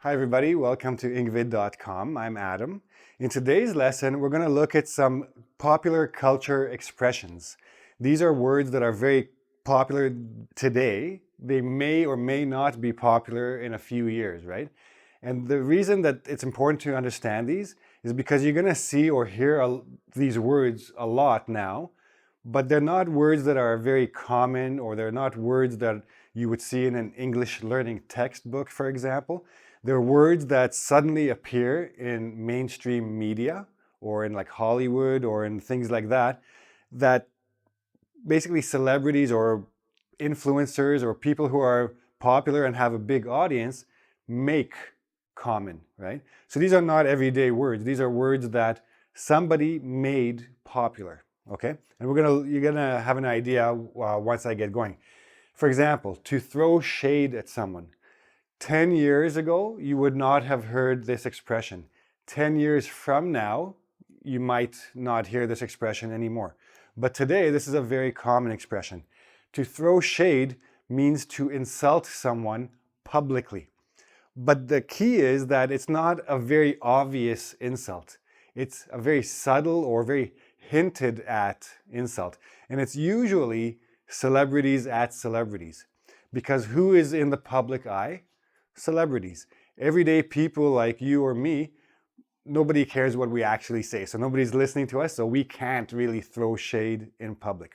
Hi everybody, welcome to engVid.com. I'm Adam. In today's lesson, we're going to look at some popular culture expressions. These are words that are very popular today. They may or may not be popular in a few years, right? And the reason that it's important to understand these is because you're going to see or hear these words a lot now, but they're not words that are very common, or they're not words that you would see in an English learning textbook, for example. They're words that suddenly appear in mainstream media or in like Hollywood or in things like that, that basically celebrities or influencers or people who are popular and have a big audience make common, right? So these are not everyday words. These are words that somebody made popular, okay? And you're gonna have an idea once I get going. For example, to throw shade at someone. 10 years ago, you would not have heard this expression. 10 years from now, you might not hear this expression anymore. But today, this is a very common expression. To throw shade means to insult someone publicly. But the key is that it's not a very obvious insult. It's a very subtle or very hinted at insult. And it's usually celebrities at celebrities. Because who is in the public eye? Celebrities. Everyday people like you or me, nobody cares what we actually say. So nobody's listening to us, so we can't really throw shade in public.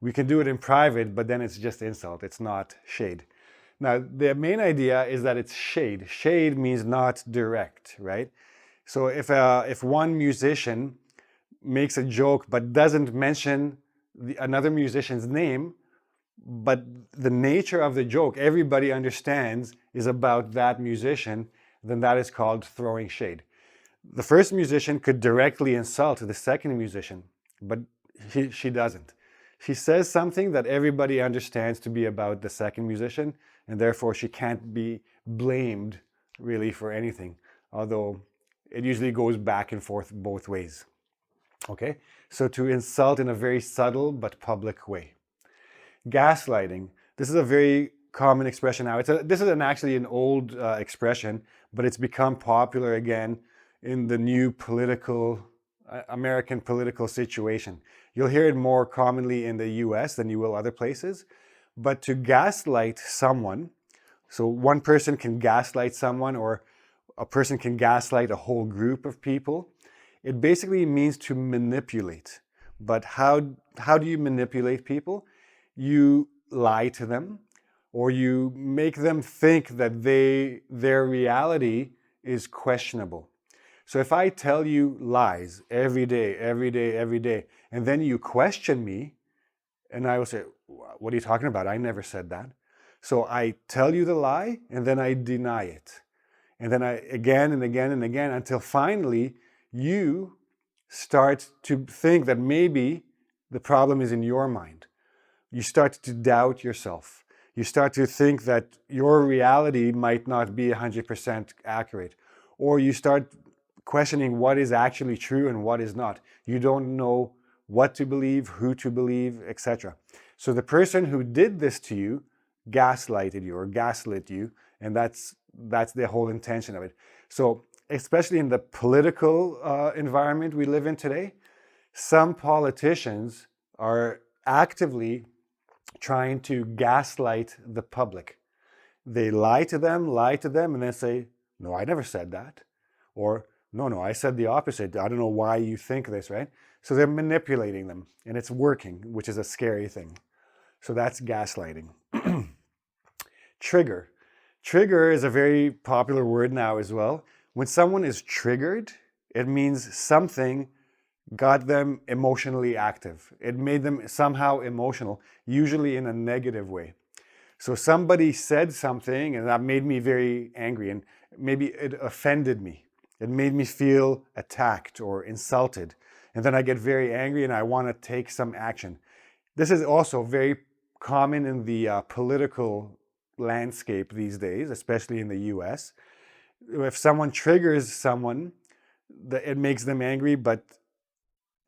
We can do it in private, but then it's just insult. It's not shade. Now, the main idea is that it's shade. Shade means not direct, right? So if one musician makes a joke but doesn't mention another musician's name, but the nature of the joke, everybody understands, is about that musician, then that is called throwing shade. The first musician could directly insult the second musician, but she doesn't. She says something that everybody understands to be about the second musician, and therefore she can't be blamed really for anything, although it usually goes back and forth both ways. Okay, so to insult in a very subtle but public way. Gaslighting. This is a very common expression now. This is actually an old expression, but it's become popular again in the new American political situation. You'll hear it more commonly in the US than you will other places. But to gaslight someone, so one person can gaslight someone, or a person can gaslight a whole group of people, it basically means to manipulate. But how do you manipulate people? You lie to them, or you make them think that their reality is questionable. So if I tell you lies every day, and then you question me, and I will say, what are you talking about? I never said that. So I tell you the lie, and then I deny it. And then again and again and again, until finally you start to think that maybe the problem is in your mind. You start to doubt yourself. You start to think that your reality might not be 100% accurate. Or you start questioning what is actually true and what is not. You don't know what to believe, who to believe, etc. So the person who did this to you gaslighted you or gaslit you, and that's the whole intention of it. So especially in the political environment we live in today, some politicians are actively trying to gaslight the public. They lie to them, and then say, no, I never said that. Or, no, I said the opposite. I don't know why you think this, right? So they're manipulating them, and it's working, which is a scary thing. So that's gaslighting. Trigger. Trigger is a very popular word now as well. When someone is triggered, it means something got them emotionally active. It made them somehow emotional, usually in a negative way. So somebody said something and that made me very angry, and maybe it offended me. It made me feel attacked or insulted. And then I get very angry and I want to take some action. This is also very common in the political landscape these days, especially in the US. If someone triggers someone, it makes them angry, but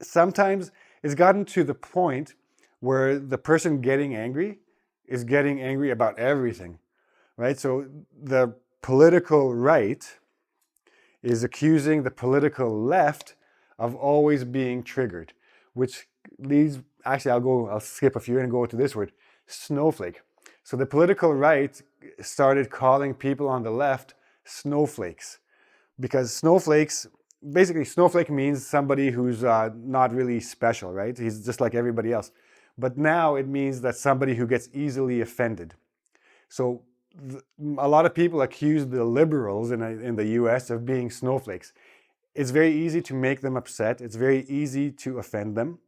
sometimes it's gotten to the point where the person getting angry is getting angry about everything, right? So the political right is accusing the political left of always being triggered, which leads, actually I'll skip a few and go to this word, snowflake. So the political right started calling people on the left snowflakes, because snowflake means somebody who's not really special, right? He's just like everybody else. But now it means that somebody who gets easily offended. So a lot of people accuse the liberals in the US of being snowflakes. It's very easy to make them upset. It's very easy to offend them.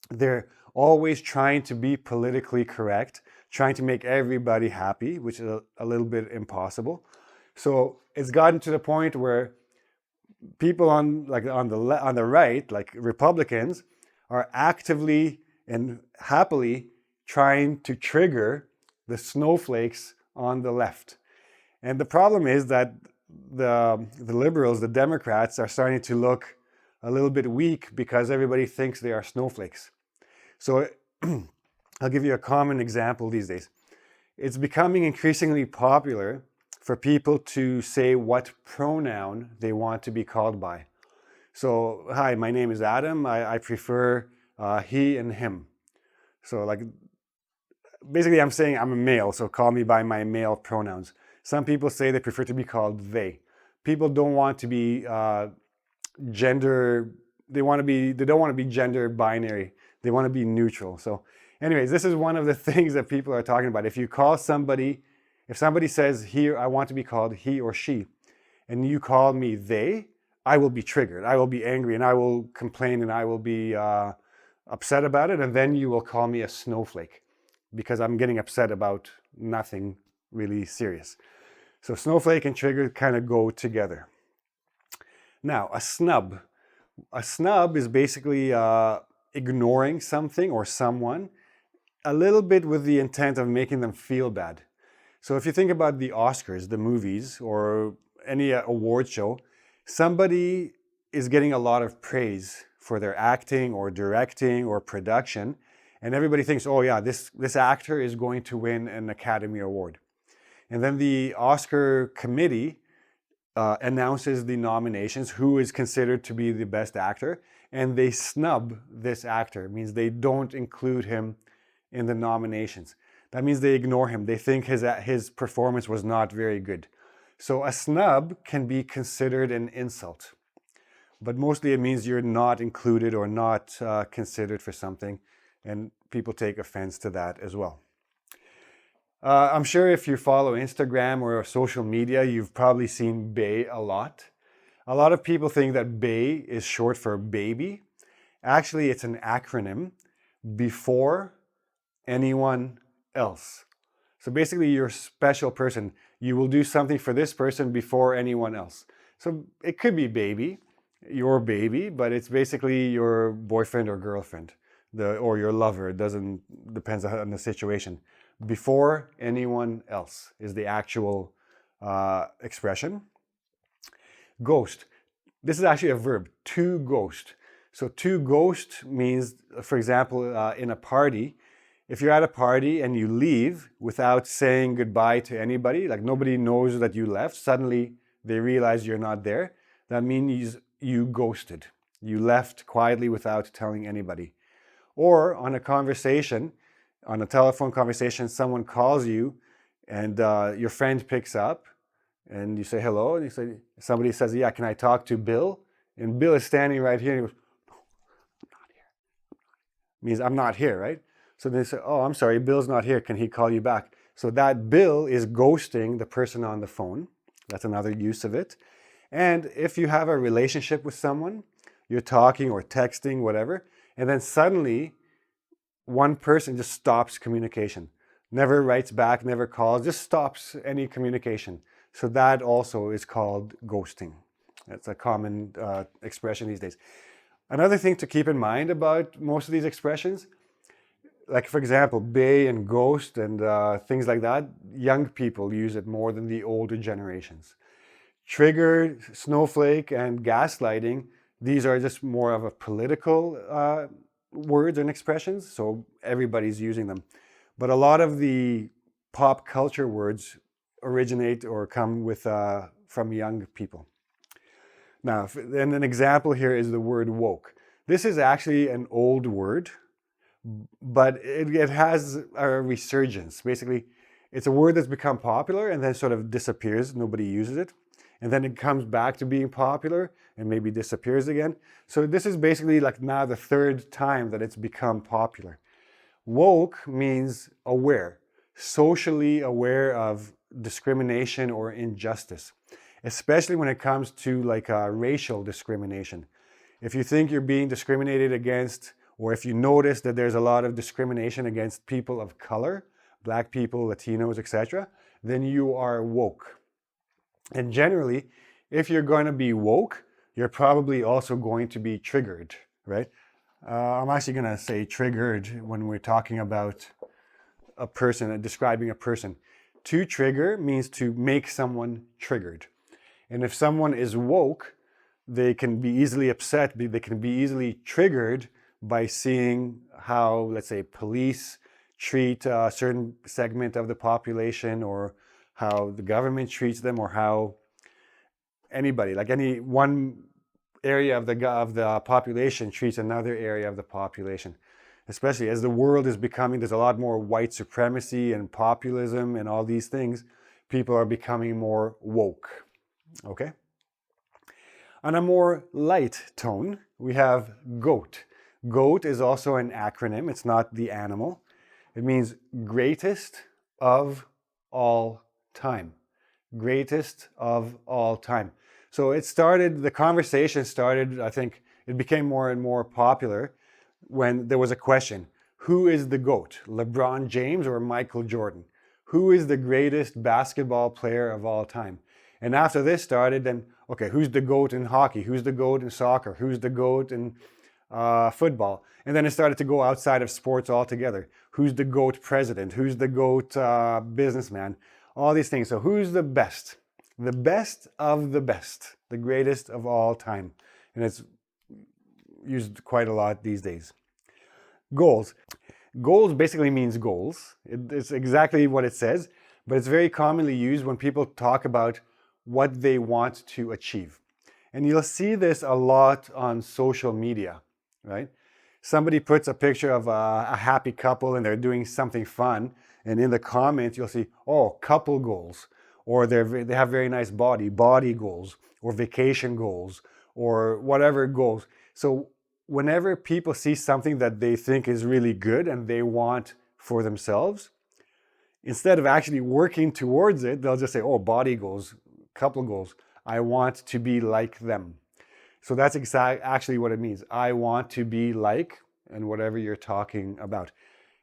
They're always trying to be politically correct, trying to make everybody happy, which is a little bit impossible. So it's gotten to the point where people on the right, like Republicans, are actively and happily trying to trigger the snowflakes on the left. And the problem is that the liberals, the Democrats, are starting to look a little bit weak because everybody thinks they are snowflakes. So I'll give you a common example these days. It's becoming increasingly popular for people to say what pronoun they want to be called by. So, hi, my name is Adam. I prefer he and him. So like, basically I'm saying I'm a male, so call me by my male pronouns. Some people say they prefer to be called they. People don't want to be gender, they don't want to be gender binary. They want to be neutral. So anyways, this is one of the things that people are talking about. If somebody says here, I want to be called he or she, and you call me they, I will be triggered. I will be angry and I will complain and I will be upset about it. And then you will call me a snowflake because I'm getting upset about nothing really serious. So snowflake and trigger kind of go together. Now, a snub. A snub is basically ignoring something or someone a little bit with the intent of making them feel bad. So if you think about the Oscars, the movies, or any award show, somebody is getting a lot of praise for their acting or directing or production, and everybody thinks, oh yeah, this actor is going to win an Academy Award. And then the Oscar committee announces the nominations, who is considered to be the best actor, and they snub this actor. It means they don't include him in the nominations. That means they ignore him. They think his performance was not very good. So a snub can be considered an insult, but mostly it means you're not included or not considered for something, and people take offense to that as well. I'm sure if you follow Instagram or social media, you've probably seen bae a lot. A lot of people think that bae is short for baby. Actually, it's an acronym, before anyone else. So basically, you're a special person. You will do something for this person before anyone else. So it could be baby, your baby, but it's basically your boyfriend or girlfriend, or your lover. It depends on the situation. Before anyone else is the actual expression. Ghost. This is actually a verb, to ghost. So to ghost means, for example, in a party, if you're at a party and you leave without saying goodbye to anybody, like nobody knows that you left, suddenly they realize you're not there, that means you ghosted. You left quietly without telling anybody. Or on a conversation, on a telephone conversation, someone calls you and your friend picks up and you say hello, and somebody says, yeah, can I talk to Bill? And Bill is standing right here and he goes, no, I'm not here. Means I'm not here, right? So they say, oh, I'm sorry, Bill's not here. Can he call you back? So that Bill is ghosting the person on the phone. That's another use of it. And if you have a relationship with someone, you're talking or texting, whatever, and then suddenly one person just stops communication, never writes back, never calls, just stops any communication. So that also is called ghosting. That's a common expression these days. Another thing to keep in mind about most of these expressions, like for example, bae and ghost and things like that, young people use it more than the older generations. Trigger, snowflake, and gaslighting, these are just more of a political words and expressions, so everybody's using them. But a lot of the pop culture words originate or come with from young people. Now, and an example here is the word woke. This is actually an old word, but it has a resurgence. Basically, it's a word that's become popular and then sort of disappears. Nobody uses it. And then it comes back to being popular and maybe disappears again. So this is basically like now the third time that it's become popular. Woke means aware, socially aware of discrimination or injustice, especially when it comes to like racial discrimination. If you think you're being discriminated against, or if you notice that there's a lot of discrimination against people of color, Black people, Latinos, etc., then you are woke. And generally, if you're going to be woke, you're probably also going to be triggered, right? I'm actually going to say triggered when we're talking about a person, describing a person. To trigger means to make someone triggered. And if someone is woke, they can be easily upset, they can be easily triggered by seeing how, let's say, police treat a certain segment of the population, or how the government treats them, or how anybody, like any one area of the population treats another area of the population. Especially as the world is becoming, there's a lot more white supremacy and populism and all these things. People are becoming more woke, okay? On a more light tone, we have GOAT. GOAT is also an acronym. It's not the animal. It means greatest of all time. Greatest of all time. So the conversation started, I think it became more and more popular when there was a question: who is the GOAT, LeBron James or Michael Jordan? Who is the greatest basketball player of all time? And after this started, then, okay, who's the GOAT in hockey? Who's the GOAT in soccer? Who's the GOAT in football? And then it started to go outside of sports altogether. Who's the GOAT president? Who's the GOAT businessman? All these things. So who's the best? The best of the best. The greatest of all time. And it's used quite a lot these days. Goals. Goals basically means goals. It's exactly what it says, but it's very commonly used when people talk about what they want to achieve. And you'll see this a lot on social media, right? Somebody puts a picture of a happy couple and they're doing something fun, and in the comments you'll see, oh, couple goals, or they have very nice body goals, or vacation goals, or whatever goals. So whenever people see something that they think is really good and they want for themselves, instead of actually working towards it, they'll just say, oh, body goals, couple goals. I want to be like them. So that's actually what it means. I want to be like, and whatever you're talking about.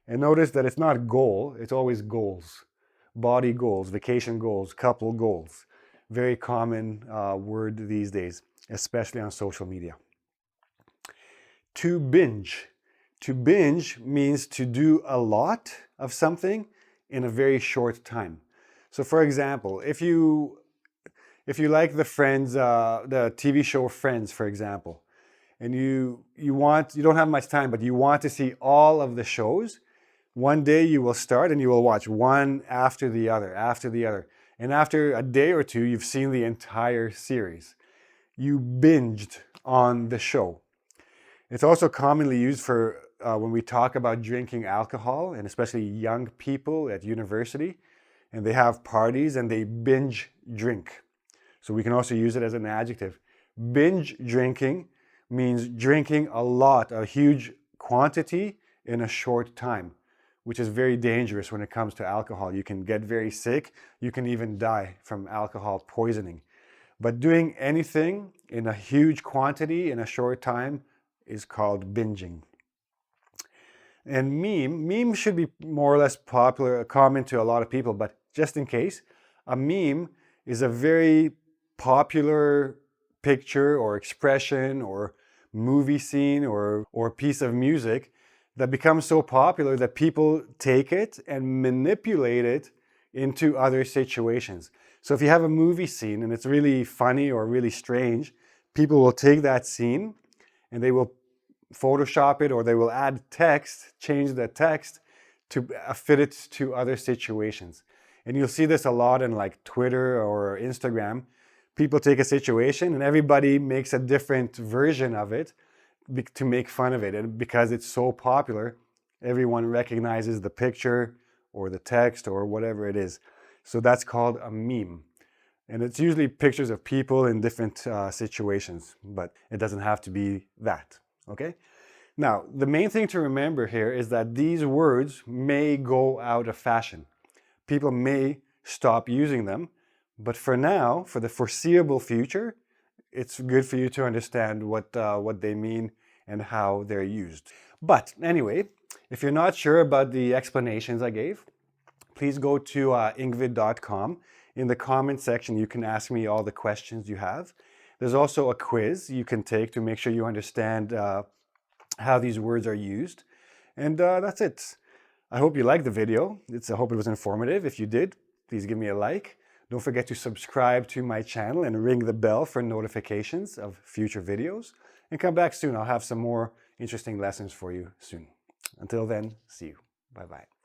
And notice that it's not goal, it's always goals. Body goals, vacation goals, couple goals. Very common word these days, especially on social media. To binge. To binge means to do a lot of something in a very short time. So for example, if you like the Friends, the TV show Friends, for example, and you don't have much time, but you want to see all of the shows, one day you will start and you will watch one after the other. And after a day or two, you've seen the entire series. You binged on the show. It's also commonly used for when we talk about drinking alcohol, and especially young people at university, and they have parties and they binge drink. So we can also use it as an adjective. Binge drinking means drinking a lot, a huge quantity in a short time, which is very dangerous when it comes to alcohol. You can get very sick. You can even die from alcohol poisoning. But doing anything in a huge quantity in a short time is called binging. And meme should be more or less popular, common to a lot of people, but just in case, a meme is a very popular picture or expression or movie scene or piece of music that becomes so popular that people take it and manipulate it into other situations. So if you have a movie scene and it's really funny or really strange, people will take that scene and they will Photoshop it, or they will add text, change the text to fit it to other situations. And you'll see this a lot in like Twitter or Instagram. People take a situation and everybody makes a different version of it to make fun of it. And because it's so popular, everyone recognizes the picture or the text or whatever it is. So that's called a meme. And it's usually pictures of people in different situations, but it doesn't have to be that, okay? Now, the main thing to remember here is that these words may go out of fashion. People may stop using them, but for now, for the foreseeable future, it's good for you to understand what they mean and how they're used. But anyway, if you're not sure about the explanations I gave, please go to engVid.com. In the comment section, you can ask me all the questions you have. There's also a quiz you can take to make sure you understand how these words are used. And that's it. I hope you liked the video. I hope it was informative. If you did, please give me a like. Don't forget to subscribe to my channel and ring the bell for notifications of future videos. And come back soon. I'll have some more interesting lessons for you soon. Until then, see you. Bye-bye.